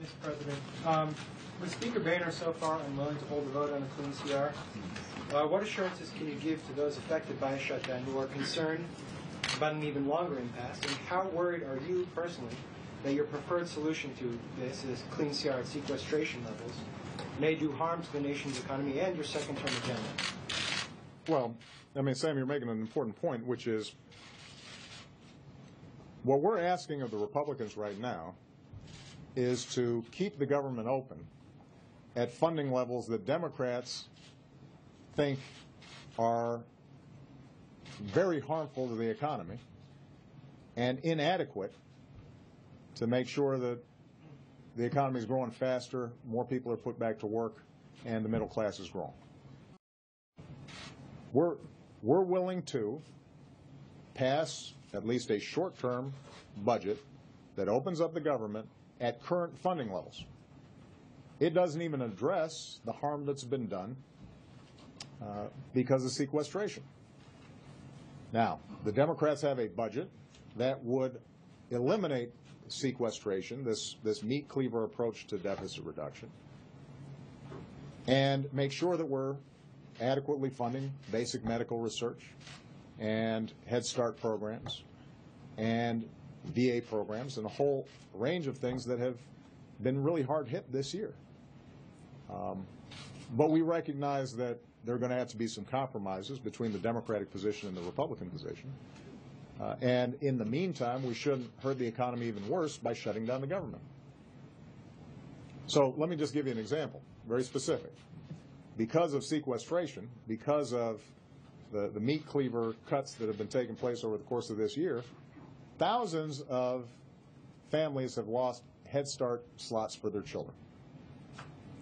Mr. President. With Speaker Boehner so far unwilling to hold a vote on a clean CR, what assurances can you give to those affected by a shutdown who are concerned about an even longer impasse? And how worried are you personally that your preferred solution to this is clean CR at sequestration levels may do harm to the nation's economy and your second-term agenda? Well, I mean, Sam, you're making an important point, which is what we're asking of the Republicans right now is to keep the government open at funding levels that Democrats think are very harmful to the economy and inadequate to make sure that the economy is growing faster, more people are put back to work, and the middle class is growing. We're willing to pass at least a short-term budget that opens up the government at current funding levels. It doesn't even address the harm that's been done because of sequestration. Now, the Democrats have a budget that would eliminate sequestration, this meat cleaver approach to deficit reduction, and make sure that we're adequately funding basic medical research and Head Start programs and VA programs and a whole range of things that have been really hard hit this year. But we recognize that there are going to have to be some compromises between the Democratic position and the Republican position. And in the meantime, we shouldn't hurt the economy even worse by shutting down the government. So let me just give you an example, very specific. Because of sequestration, because of the meat cleaver cuts that have been taking place over the course of this year, thousands of families have lost Head Start slots for their children.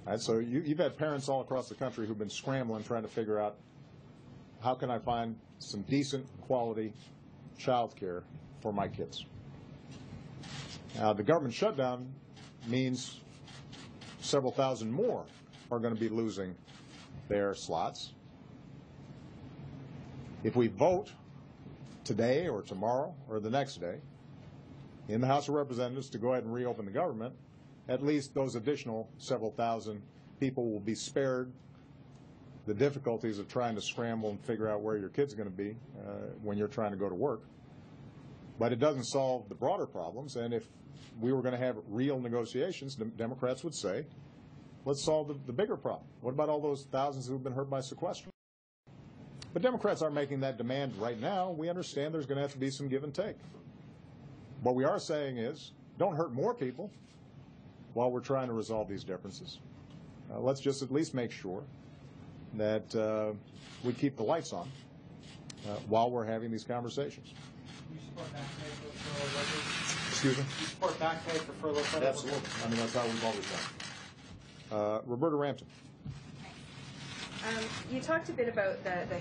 Right, so you've had parents all across the country who've been scrambling trying to figure out how can I find some decent quality child care for my kids. Now, the government shutdown means several thousand more are going to be losing their slots. If we vote today or tomorrow or the next day in the House of Representatives to go ahead and reopen the government, at least those additional several thousand people will be spared the difficulties of trying to scramble and figure out where your kid's going to be when you're trying to go to work. But it doesn't solve the broader problems, and if we were going to have real negotiations, Democrats would say, let's solve the bigger problem. What about all those thousands who have been hurt by sequestration? But Democrats aren't making that demand right now. We understand there's going to have to be some give and take. What we are saying is, don't hurt more people while we're trying to resolve these differences. Let's just at least make sure that we keep the lights on while we're having these conversations. You support back pay for furlough workers? Excuse me? You support back pay for furlough workers? Absolutely. I mean, that's how we've always done. Roberta Rampton. You talked a bit about the